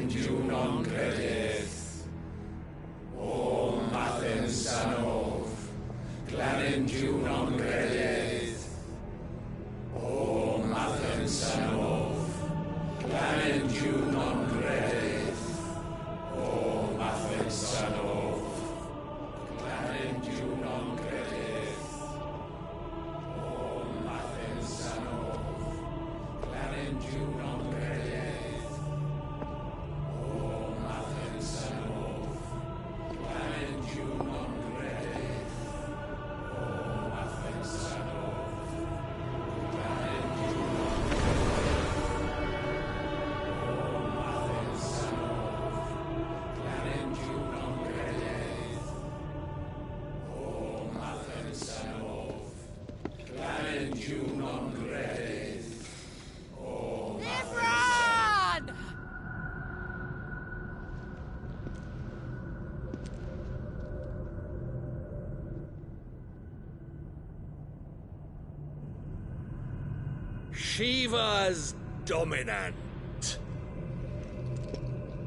Clanendiu non credes. O Mathen Sanov, Clanendiu non credes. O Mathen Sanov, Clanendiu non credes. O Mathen Sanov, Clanendiu non credes. O Mathen Sanov, Clanendiu non credes. O Mathen Sanov, Clanendiu non credes. O Mathen Sanov, Clanendiu non credes. O Mathen Sanov, Clanendiu non credes. O Imran! Shiva's dominant.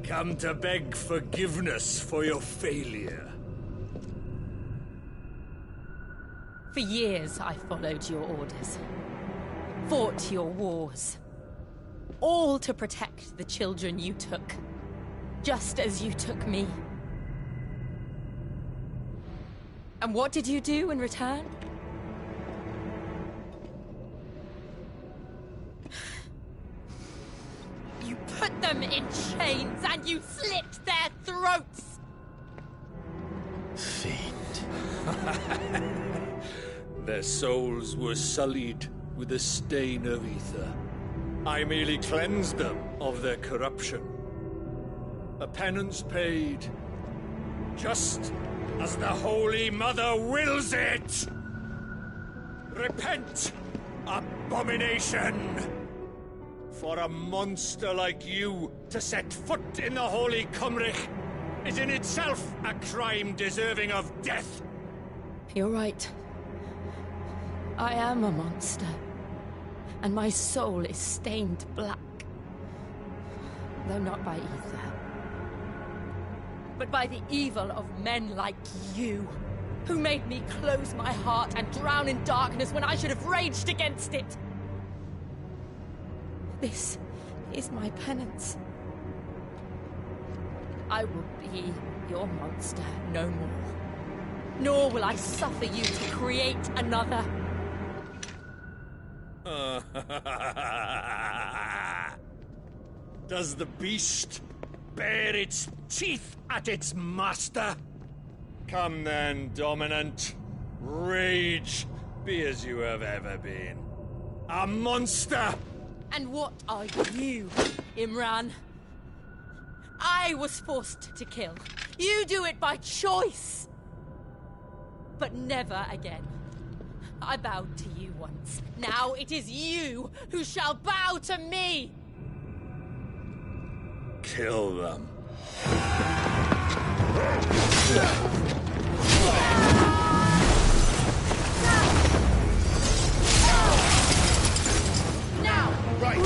Come to beg forgiveness for your failure. For years I followed your orders, fought your wars, all to protect the children you took, just as you took me. And what did you do in return? You put them in chains and you slit their throats! Fiend. Their souls were sullied with the stain of ether. I merely cleansed them of their corruption. A penance paid, just as the Holy Mother wills it! Repent, abomination! For a monster like you to set foot in the Holy Cymric is in itself a crime deserving of death. You're right. I am a monster. And my soul is stained black. Though not by ether. But by the evil of men like you, who made me close my heart and drown in darkness when I should have raged against it. This is my penance. I will be your monster no more. Nor will I suffer you to create another. Does the beast bare its teeth at its master? Come then, dominant. Rage, be as you have ever been. A monster! And what are you, Imran? I was forced to kill. You do it by choice. But never again. I bowed to you once. Now it is you who shall bow to me! Kill them. Now! Right!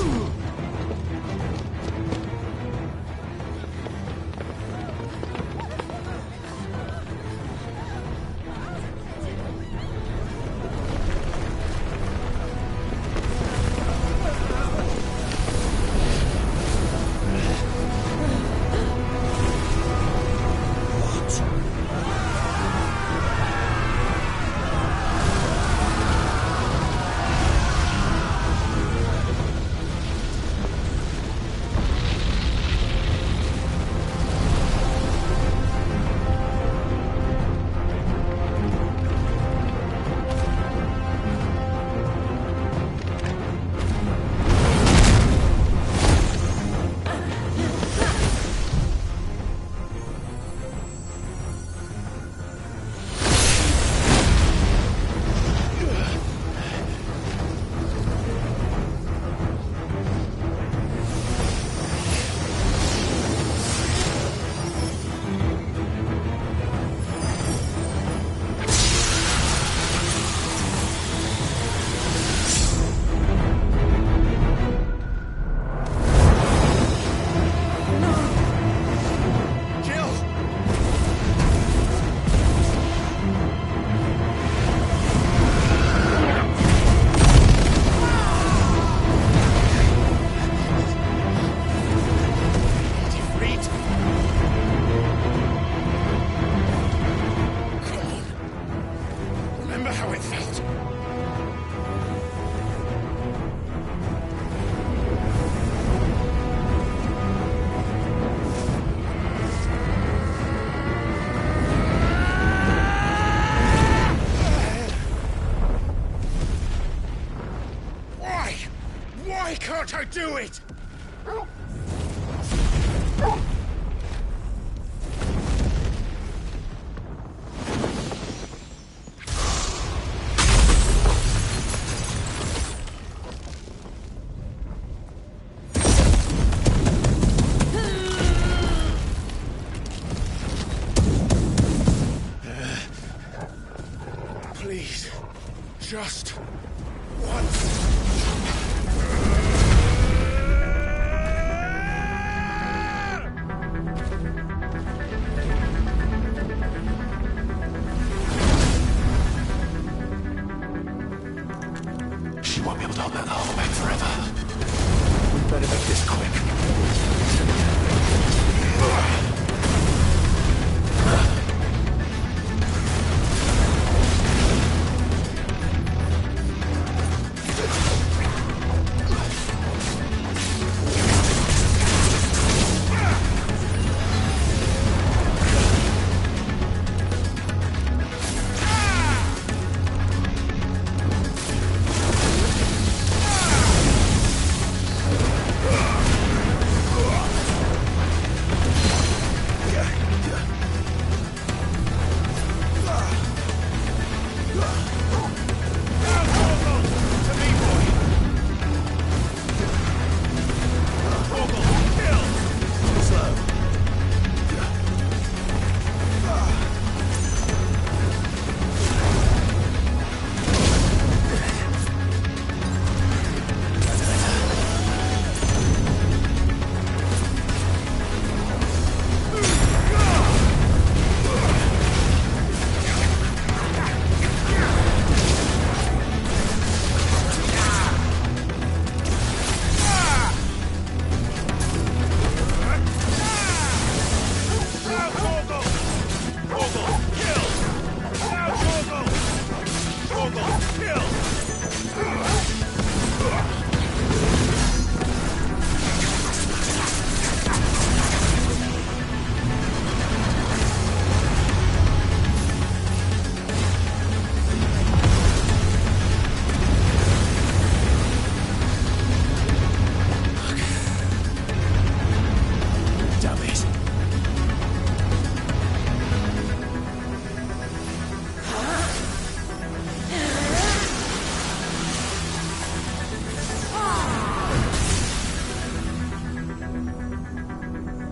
it! Please, just once. She won't be able to hold that hole back forever. We better make this quick.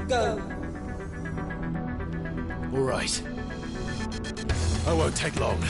Go. All right. I won't take long.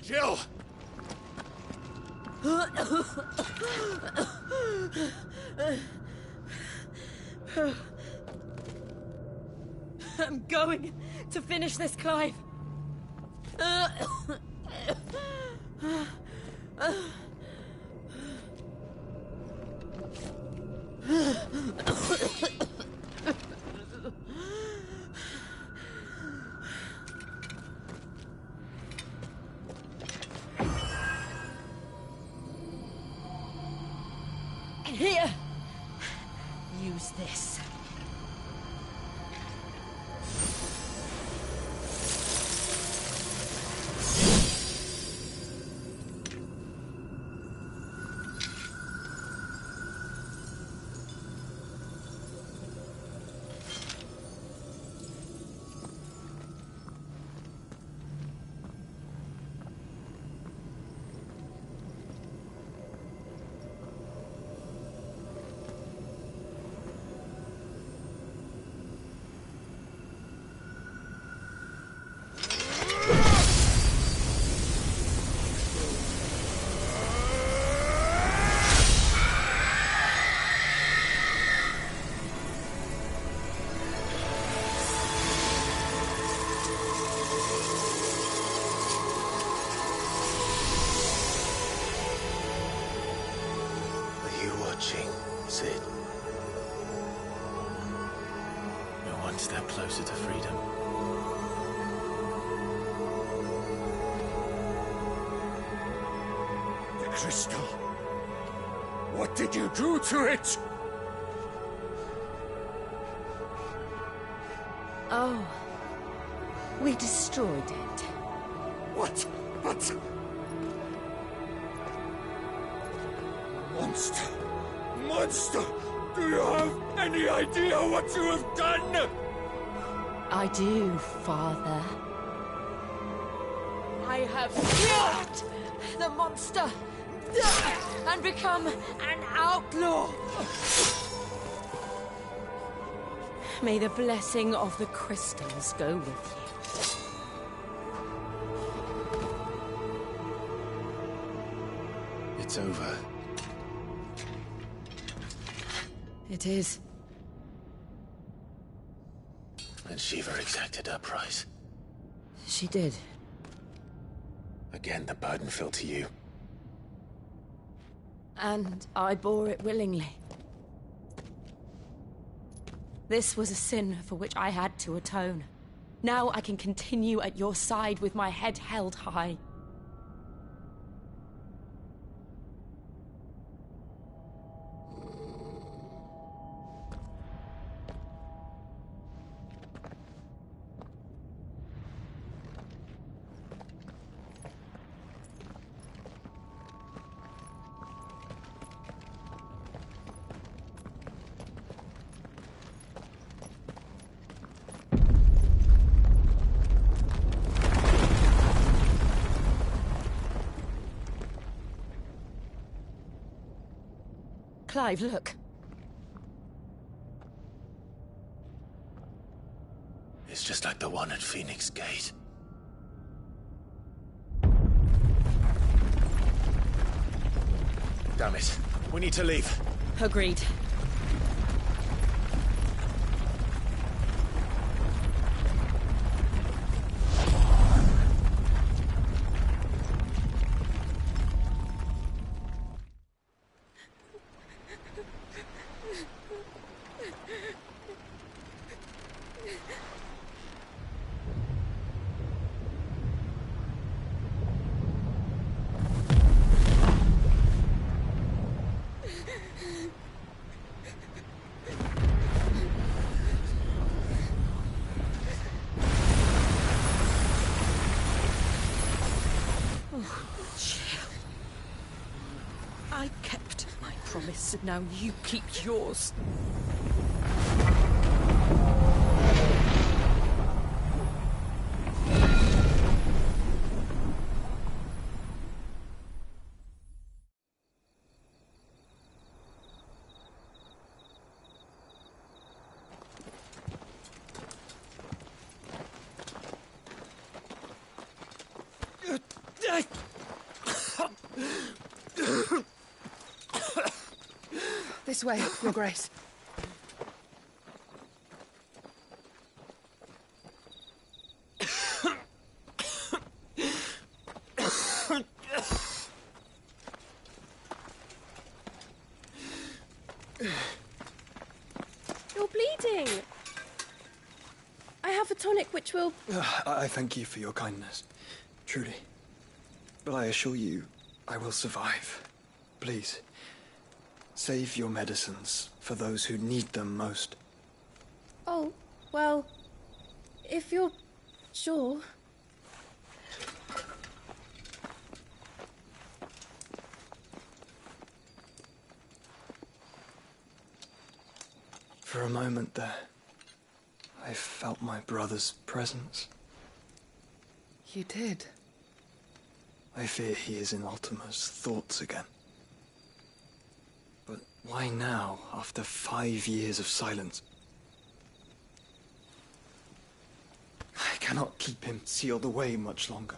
Jill! I'm going to finish this, Clive. Here. Use this. Sid. We're one step closer to freedom. The crystal. What did you do to it? Oh. We destroyed it. What? But... Monster! Monster! Do you have any idea what you have done? I do, Father. I have killed the monster and become an outlaw. May the blessing of the crystals go with you. It's over. It is. And Shiva exacted her price. She did. Again, the burden fell to you. And I bore it willingly. This was a sin for which I had to atone. Now I can continue at your side with my head held high. Clive, look. It's just like the one at Phoenix Gate. Damn it. We need to leave. Agreed. I kept my promise, and now you keep yours. This way, Your Grace. You're bleeding. I have a tonic which will... I thank you for your kindness, truly. But I assure you, I will survive. Please, save your medicines for those who need them most. Oh, well, if you're sure... For a moment there, I felt my brother's presence. You did? I fear he is in Ultima's thoughts again. But why now, after 5 years of silence? I cannot keep him sealed away much longer.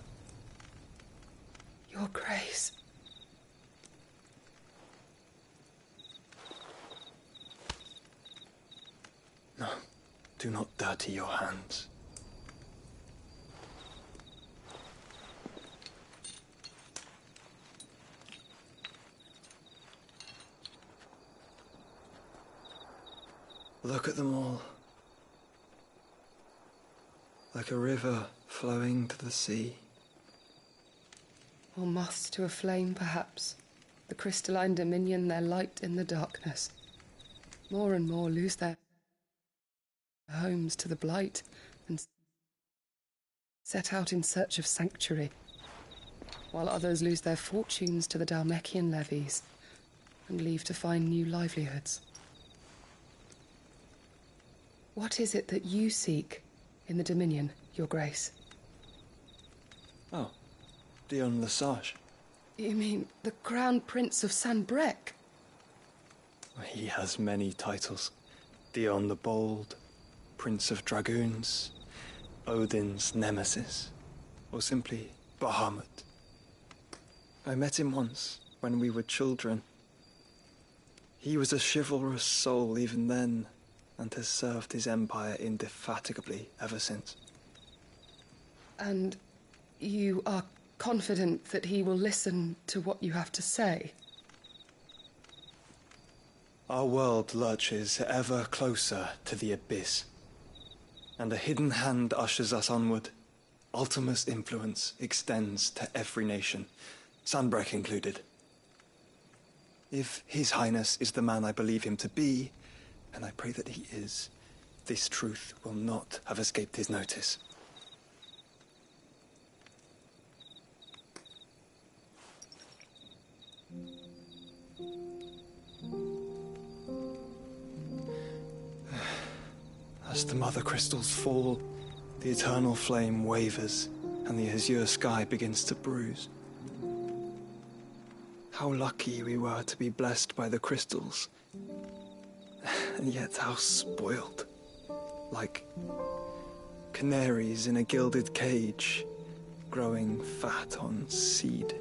Your Grace. No, do not dirty your hands. Look at them all. Like a river flowing to the sea. Or moths to a flame, perhaps. The crystalline dominion, their light in the darkness. More and more lose their homes to the blight and set out in search of sanctuary, while others lose their fortunes to the Dhalmekian levies and leave to find new livelihoods. What is it that you seek in the Dominion, Your Grace? Oh, Dion Lesage. You mean the Crown Prince of Sanbreque? He has many titles. Dion the Bold, Prince of Dragoons, Odin's Nemesis, or simply Bahamut. I met him once, when we were children. He was a chivalrous soul even then, and has served his empire indefatigably ever since. And you are confident that he will listen to what you have to say? Our world lurches ever closer to the abyss, and a hidden hand ushers us onward. Ultima's influence extends to every nation, Sanbreque included. If His Highness is the man I believe him to be, and I pray that he is, this truth will not have escaped his notice. As the mother crystals fall, the eternal flame wavers, and the azure sky begins to bruise. How lucky we were to be blessed by the crystals, and yet how spoiled. Like canaries in a gilded cage, growing fat on seed.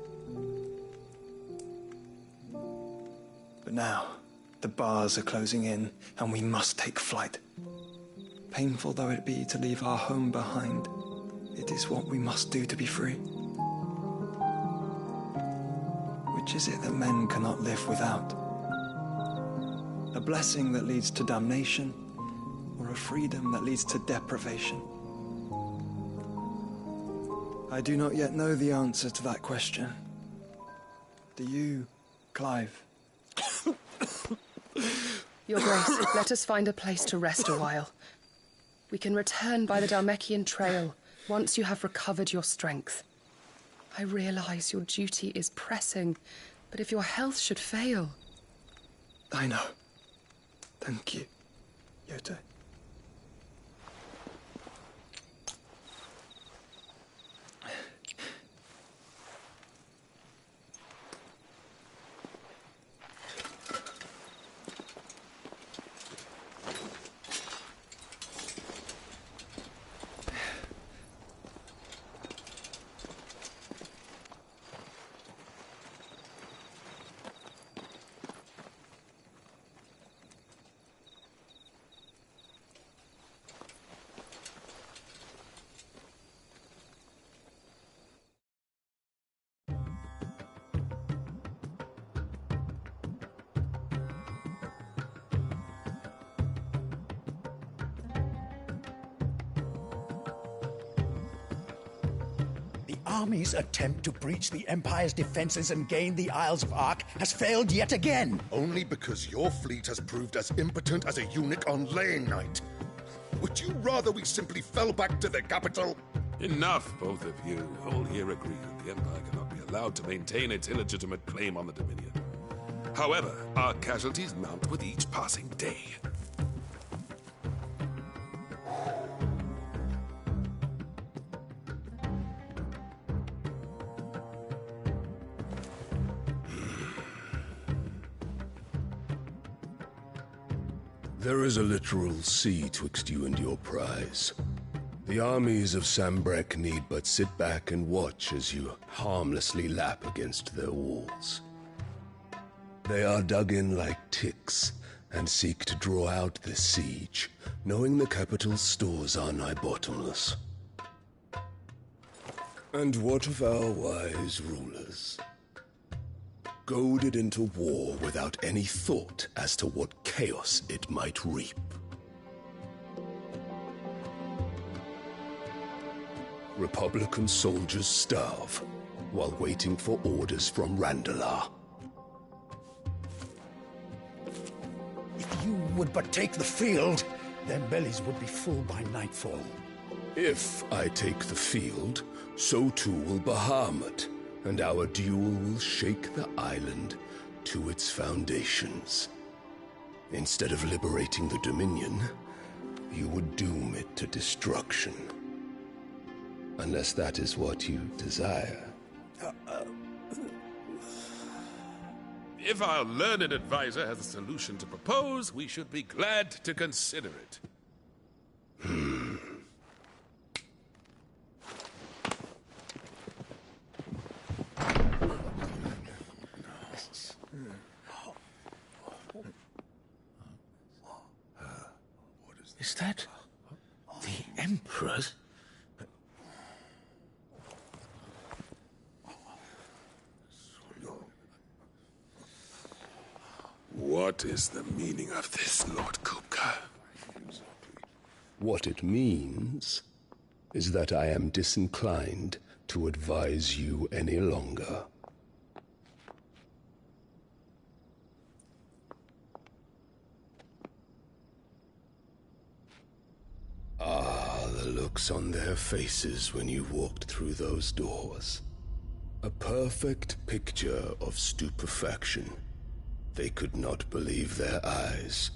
But now, the bars are closing in, and we must take flight. Painful though it be to leave our home behind, it is what we must do to be free. Which is it that men cannot live without? A blessing that leads to damnation, or a freedom that leads to deprivation? I do not yet know the answer to that question. Do you, Clive? Your Grace, let us find a place to rest a while. We can return by the Dhalmekian trail once you have recovered your strength. I realize your duty is pressing, but if your health should fail... I know. Thank you, Yote. army's attempt to breach the Empire's defenses and gain the Isles of Ark has failed yet again. Only because your fleet has proved as impotent as a eunuch on laying night. Would you rather we simply fell back to the capital? Enough, both of you. All here agree that the Empire cannot be allowed to maintain its illegitimate claim on the Dominion. However, our casualties mount with each passing day. There is a literal sea twixt you and your prize. The armies of Sanbreque need but sit back and watch as you harmlessly lap against their walls. They are dug in like ticks and seek to draw out this siege, knowing the capital's stores are nigh bottomless. And what of our wise rulers? Goaded into war without any thought as to what chaos it might reap. Republican soldiers starve while waiting for orders from Randalar. If you would but take the field, their bellies would be full by nightfall. If I take the field, so too will Bahamut, and our duel will shake the island to its foundations. Instead of liberating the Dominion, you would doom it to destruction. Unless that is what you desire. If our learned advisor has a solution to propose, we should be glad to consider it. Is that the Emperor's? What is the meaning of this, Lord Kupka? What it means is that I am disinclined to advise you any longer. Ah, the looks on their faces when you walked through those doors. A perfect picture of stupefaction. They could not believe their eyes.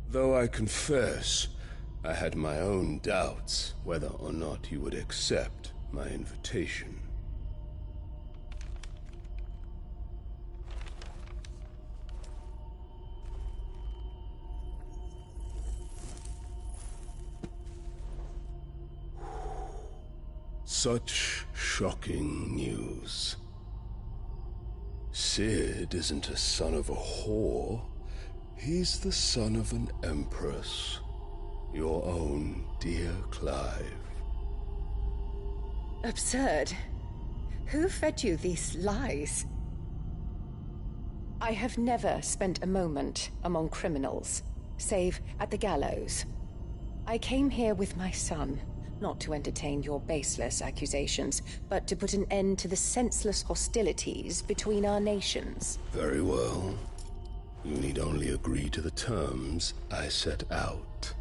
Though I confess, I had my own doubts whether or not you would accept my invitation. Such shocking news. Cid isn't a son of a whore. He's the son of an empress. Your own dear Clive. Absurd. Who fed you these lies? I have never spent a moment among criminals, save at the gallows. I came here with my son, not to entertain your baseless accusations, but to put an end to the senseless hostilities between our nations. Very well. You need only agree to the terms I set out.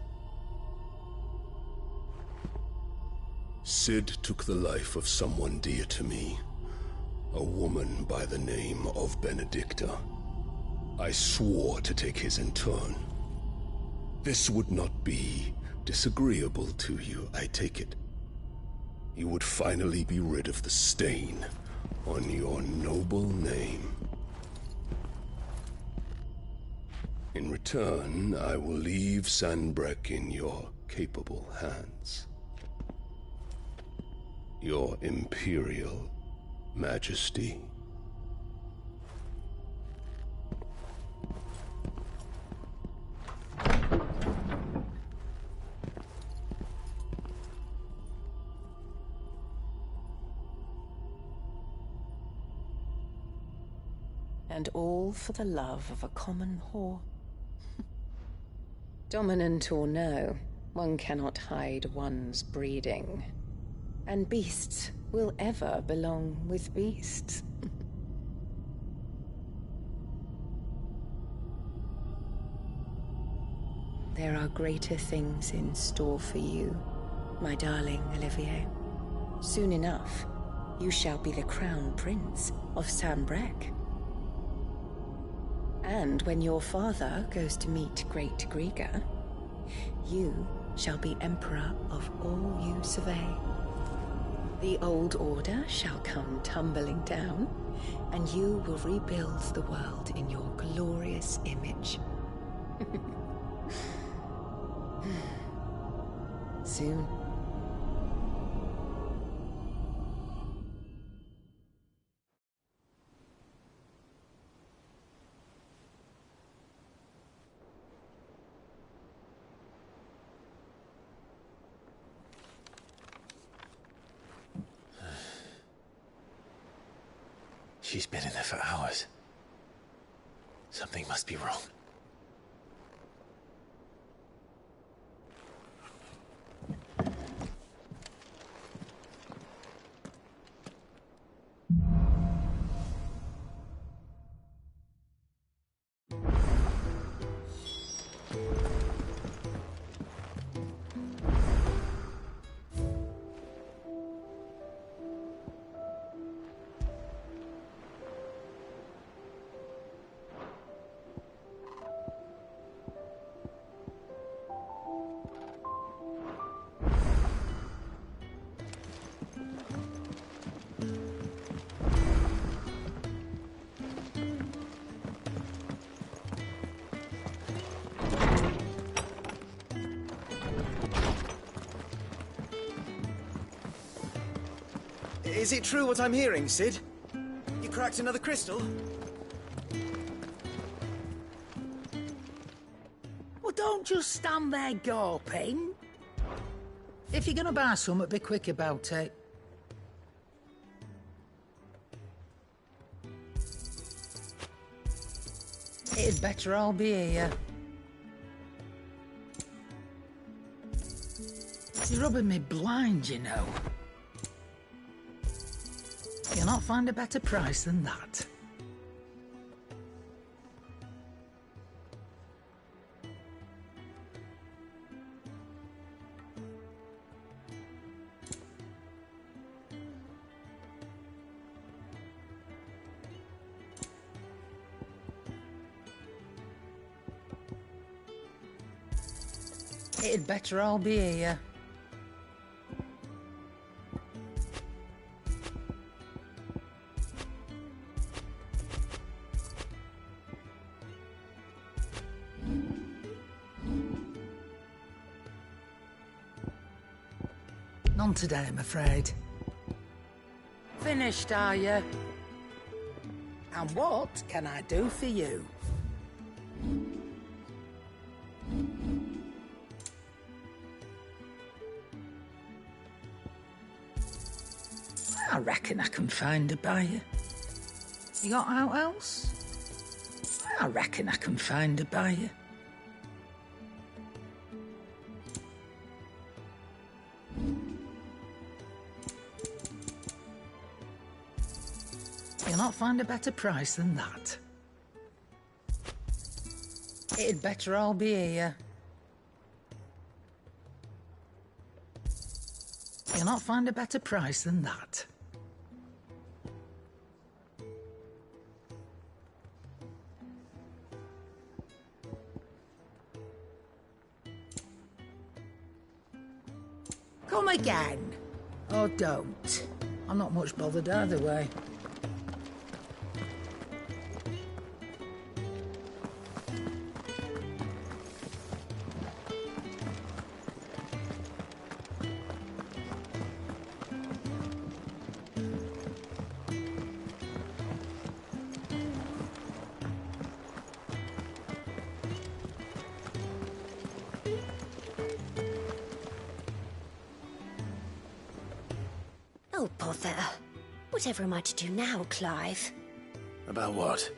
Cid took the life of someone dear to me, a woman by the name of Benedicta. I swore to take his in turn. This would not be disagreeable to you, I take it. You would finally be rid of the stain on your noble name. In return, I will leave Sanbreque in your capable hands. Your Imperial Majesty. And all for the love of a common whore. Dominant or no, one cannot hide one's breeding. And beasts will ever belong with beasts. There are greater things in store for you, my darling Olivier. Soon enough, you shall be the crown prince of Sanbreque. And when your father goes to meet Great Griga, you shall be emperor of all you survey. The old order shall come tumbling down, and you will rebuild the world in your glorious image. Soon. She's been in there for hours. Something must be wrong. Is it true what I'm hearing, Cid? You cracked another crystal? Well, don't just stand there gawping. If you're gonna buy something, be quick about it. It'd better all be here. You're rubbing me blind, you know. You'll not find a better price than that. It'd better all be here. None today, I'm afraid. Finished, are you? And what can I do for you? I reckon I can find a buyer. You got out else? I reckon I can find a buyer. You'll not find a better price than that. It'd better all be here. You'll not find a better price than that. Come again. Or don't. I'm not much bothered either way. Oh, bother. Whatever am I to do now, Clive? About what?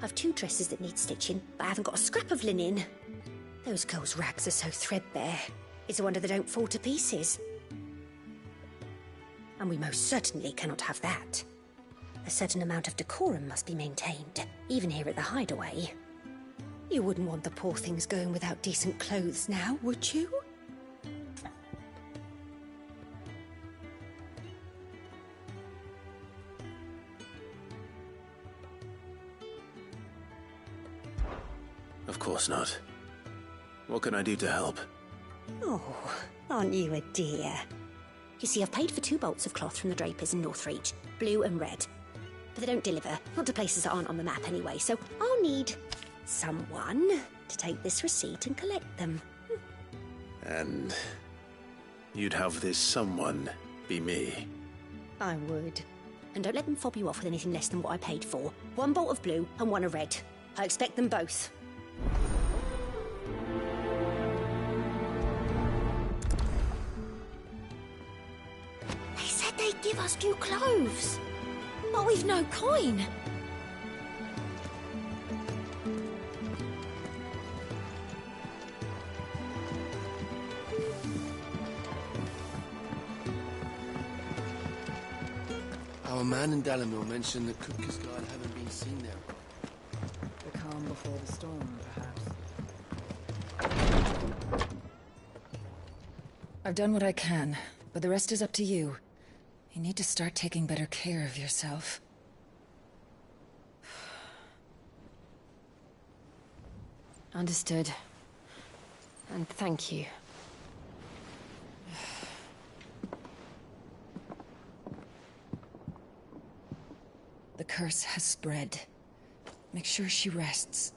I've 2 dresses that need stitching, but I haven't got a scrap of linen. Those girls' rags are so threadbare. It's a wonder they don't fall to pieces. and we most certainly cannot have that. A certain amount of decorum must be maintained, even here at the Hideaway. You wouldn't want the poor things going without decent clothes now, would you? Of course not. What can I do to help? Oh, aren't you a dear? You see, I've paid for 2 bolts of cloth from the drapers in Northreach, blue and red. But they don't deliver, not to places that aren't on the map anyway, so I'll need someone to take this receipt and collect them. And you'd have this someone be me? I would. And don't let them fob you off with anything less than what I paid for. 1 bolt of blue and 1 of red. I expect them both. They said they'd give us new clothes. But we've no coin. Our man in Dalamil mentioned that Kupkisgard haven't been seen there. The calm before the storm, perhaps. I've done what I can, but the rest is up to you. You need to start taking better care of yourself. Understood. And thank you. The curse has spread. Make sure she rests.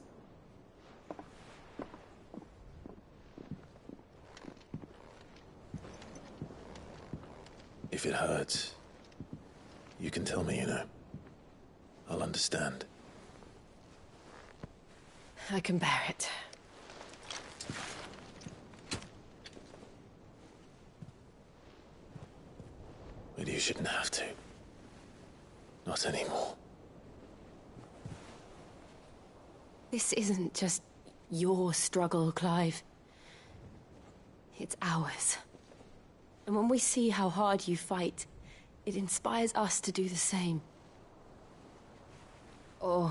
If it hurts, you can tell me, you know. I'll understand. I can bear it. But you shouldn't have to. Not anymore. This isn't just your struggle, Clive. It's ours. And when we see how hard you fight, it inspires us to do the same. Or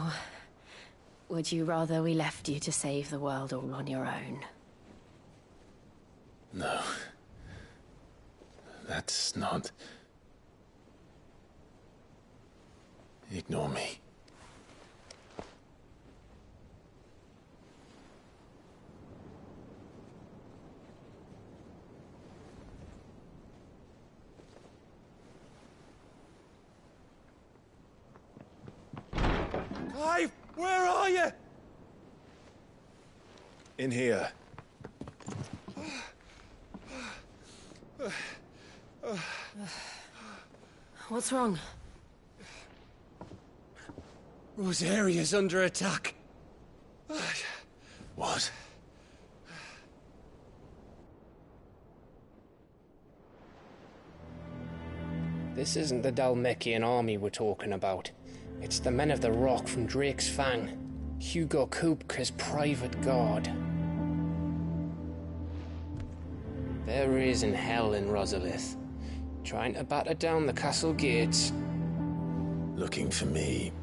would you rather we left you to save the world all on your own? No. That's not... Ignore me. Clive, where are you? In here. What's wrong? Rosaria's under attack. What? This isn't the Dhalmekian army we're talking about. It's the men of the Rock from Drake's Fang. Hugo Kupka's private guard. There is in hell in Rosalith, trying to batter down the castle gates. Looking for me.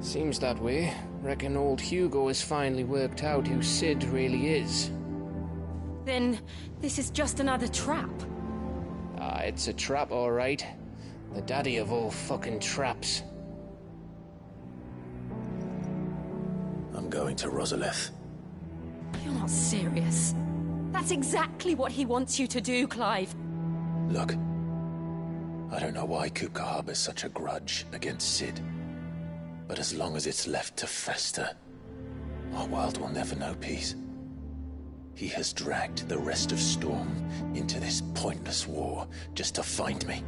Seems that way. Reckon old Hugo has finally worked out who Cid really is. Then this is just another trap. Ah, it's a trap, all right. The daddy of all fucking traps. I'm going to Rosalith. You're not serious. That's exactly what he wants you to do, Clive. Look, I don't know why Kupka harbors such a grudge against Cid. But as long as it's left to fester, our world will never know peace. He has dragged the rest of Storm into this pointless war just to find me.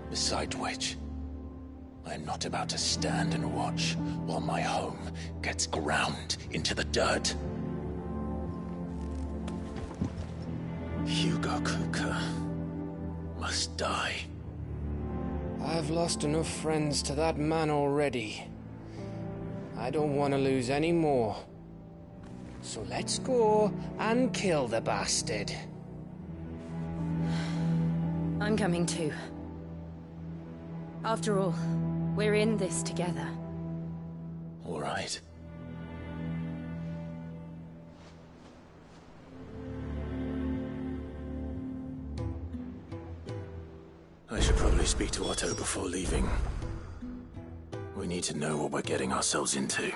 Beside which, I am not about to stand and watch while my home gets ground into the dirt. Hugo Kupka must die. I've lost enough friends to that man already. I don't want to lose any more. So let's go and kill the bastard. I'm coming too. After all, we're in this together. All right. I should probably speak to Otto before leaving. We need to know what we're getting ourselves into.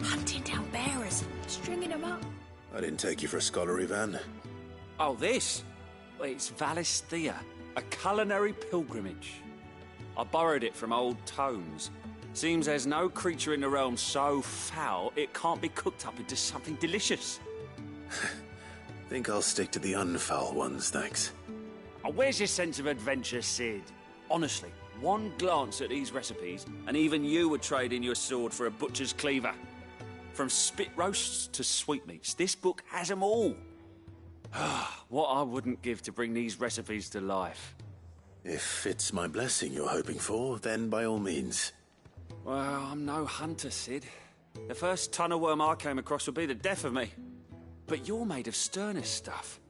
Hunting down bearers, stringing them up. I didn't take you for a scholar, Ivan. Oh, this? Well, it's Valisthea, a culinary pilgrimage. I borrowed it from old tomes. Seems there's no creature in the realm so foul it can't be cooked up into something delicious. Think I'll stick to the unfoul ones, thanks. Oh, where's your sense of adventure, Cid? Honestly, one glance at these recipes, and even you would trade in your sword for a butcher's cleaver. From spit roasts to sweetmeats, this book has them all. What I wouldn't give to bring these recipes to life. If it's my blessing you're hoping for, then by all means. Well, I'm no hunter, Cid. The first tunnel worm I came across would be the death of me. But you're made of sterner stuff.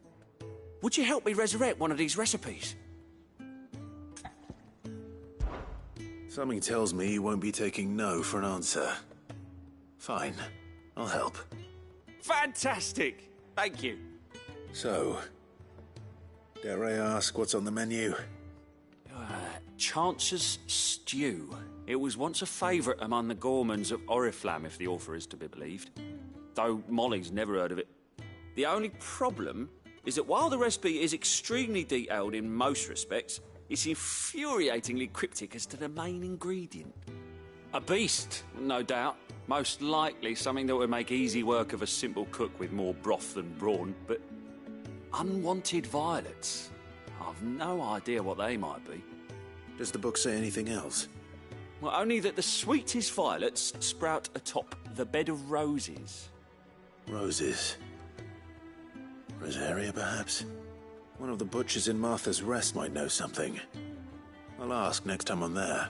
Would you help me resurrect one of these recipes? Something tells me you won't be taking no for an answer. Fine, I'll help. Fantastic! Thank you. So, dare I ask what's on the menu? Chance's Stew. It was once a favourite among the gourmands of Oriflamme, if the author is to be believed. Though Molly's never heard of it. The only problem is that while the recipe is extremely detailed in most respects, it's infuriatingly cryptic as to the main ingredient. A beast, no doubt. Most likely something that would make easy work of a simple cook with more broth than brawn, but unwanted violets. I've no idea what they might be. Does the book say anything else? Well, only that the sweetest violets sprout atop the bed of roses. Roses. Rosaria, perhaps? One of the butchers in Martha's Rest might know something. I'll ask next time I'm there.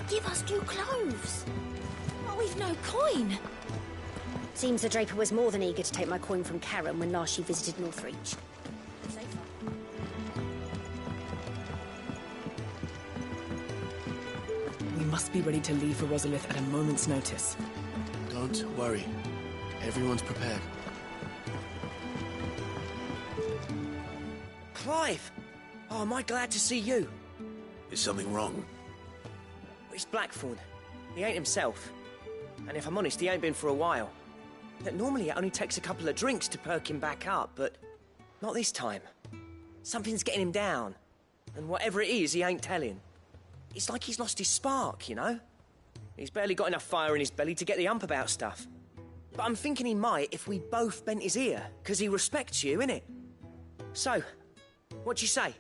Give us new clothes. But we've no coin. Seems the Draper was more than eager to take my coin from Karen when last she visited Northreach. We must be ready to leave for Rosalith at a moment's notice. Don't worry. Everyone's prepared. Clive! Oh, am I glad to see you? Is something wrong? It's Blackthorn. He ain't himself. And if I'm honest, he ain't been for a while. Normally it only takes a couple of drinks to perk him back up, but not this time. Something's getting him down. And whatever it is, he ain't telling. It's like he's lost his spark, you know? He's barely got enough fire in his belly to get the ump about stuff. But I'm thinking he might if we both bent his ear, because he respects you, innit? So, what do you say?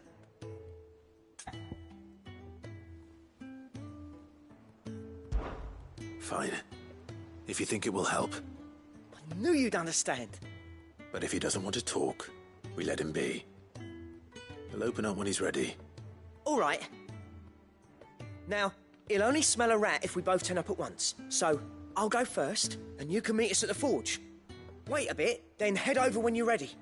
Fine. If you think it will help. I knew you'd understand. But if he doesn't want to talk, we let him be. He'll open up when he's ready. All right. Now, he'll only smell a rat if we both turn up at once. So, I'll go first, and you can meet us at the forge. Wait a bit, then head over when you're ready.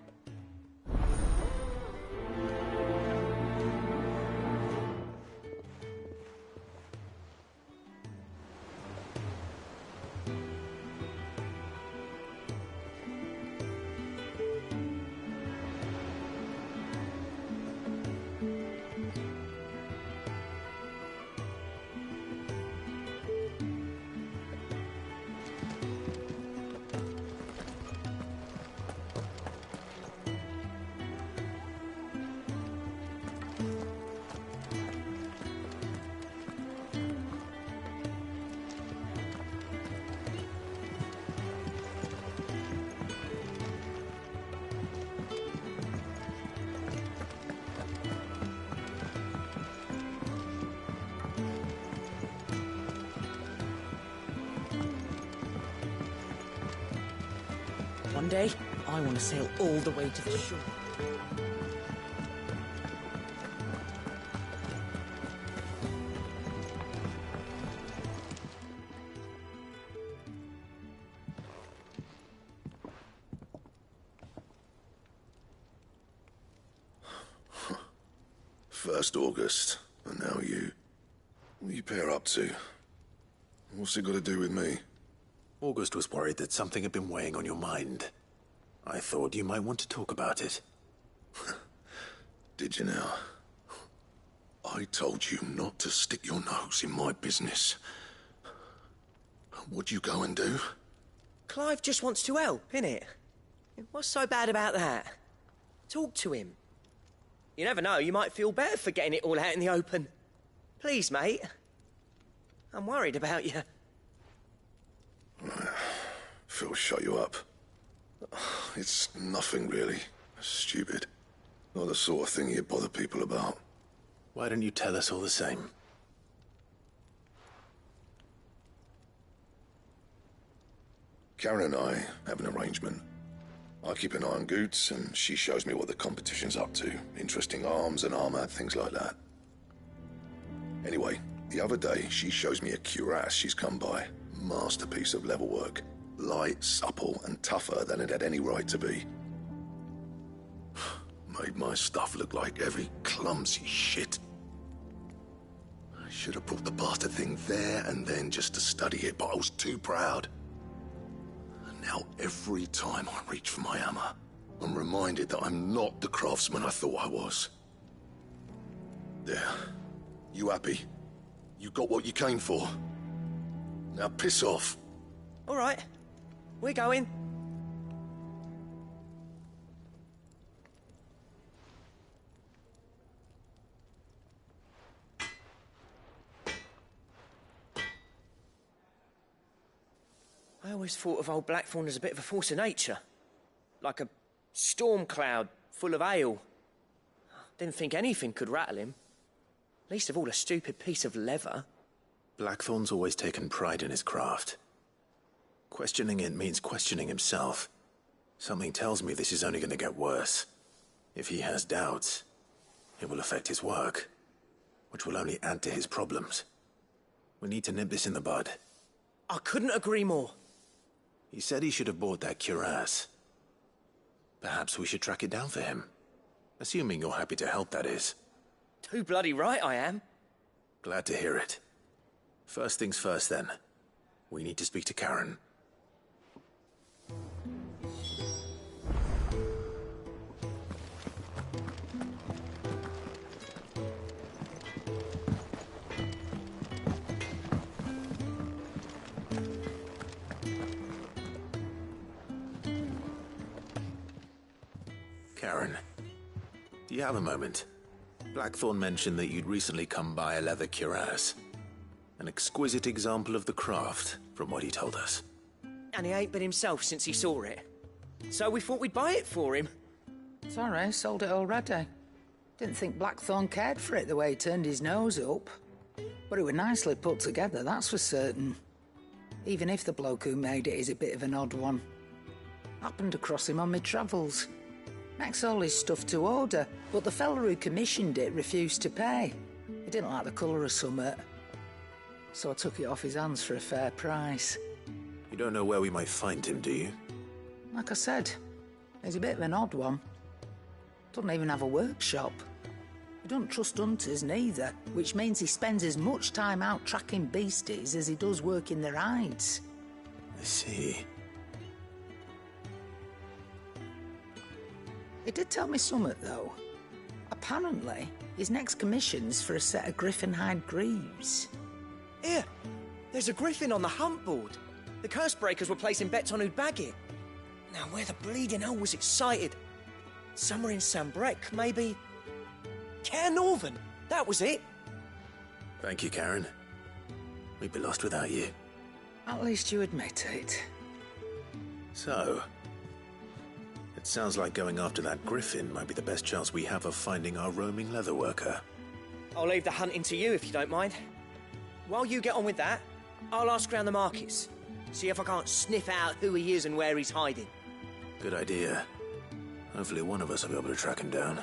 One day, I want to sail all the way to the shore. First August, and now you. What are you pair up to? What's it got to do with me? August was worried that something had been weighing on your mind. I thought you might want to talk about it. Did you now? I told you not to stick your nose in my business. What'd you go and do? Clive just wants to help, innit? What's so bad about that? Talk to him. You never know, you might feel better for getting it all out in the open. Please, mate. I'm worried about you. Phil shut you up. It's nothing really. Stupid. Not the sort of thing you bother people about. Why don't you tell us all the same? Karen and I have an arrangement. I keep an eye on Goots, and she shows me what the competition's up to. Interesting arms and armor, things like that. Anyway, the other day, she shows me a cuirass she's come by. Masterpiece of level work. Light, supple, and tougher than it had any right to be. Made my stuff look like heavy, clumsy shit. I should have brought the bastard thing there and then just to study it, but I was too proud. And now every time I reach for my hammer, I'm reminded that I'm not the craftsman I thought I was. There. You happy? You got what you came for? Now piss off. All right. We're going. I always thought of old Blackthorn as a bit of a force of nature. Like a storm cloud full of hail. Didn't think anything could rattle him. Least of all a stupid piece of leather. Blackthorn's always taken pride in his craft. Questioning it means questioning himself. Something tells me this is only going to get worse. If he has doubts, it will affect his work, which will only add to his problems. We need to nip this in the bud. I couldn't agree more. He said he should have bought that cuirass. Perhaps we should track it down for him. Assuming you're happy to help, that is. Too bloody right I am. Glad to hear it. First things first, then. We need to speak to Karen. Karen, do Do you have a moment? Blackthorn mentioned that you'd recently come by a leather cuirass. An exquisite example of the craft, from what he told us. And he ain't been himself since he saw it. So we thought we'd buy it for him. Sorry, sold it already. Didn't think Blackthorn cared for it the way he turned his nose up. But it was nicely put together, that's for certain. Even if the bloke who made it is a bit of an odd one. Happened across him on my travels. Makes all his stuff to order, but the fella who commissioned it refused to pay. He didn't like the colour of summit. So I took it off his hands for a fair price. You don't know where we might find him, do you? Like I said, he's a bit of an odd one. Doesn't even have a workshop. He doesn't trust hunters neither, which means he spends as much time out tracking beasties as he does working their hides. I see. He did tell me something, though. Apparently, his next commission's for a set of griffin hide greaves. Here, there's a griffin on the hunt board. The curse breakers were placing bets on who'd bag it. Now, where the bleeding hell was excited? Somewhere in Sambrec, maybe... Caer Northern, that was it. Thank you, Karen. We'd be lost without you. At least you admit it. So, it sounds like going after that griffin might be the best chance we have of finding our roaming leatherworker. I'll leave the hunting to you if you don't mind. While you get on with that, I'll ask around the markets. See if I can't sniff out who he is and where he's hiding. Good idea. Hopefully one of us will be able to track him down.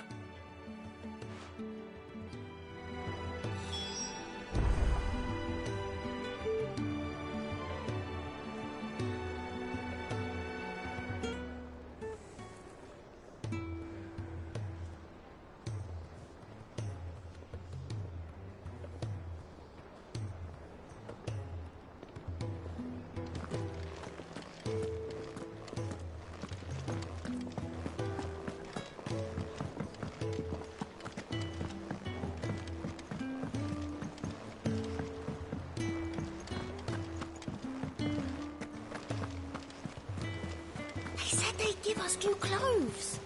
They said they'd give us new clothes.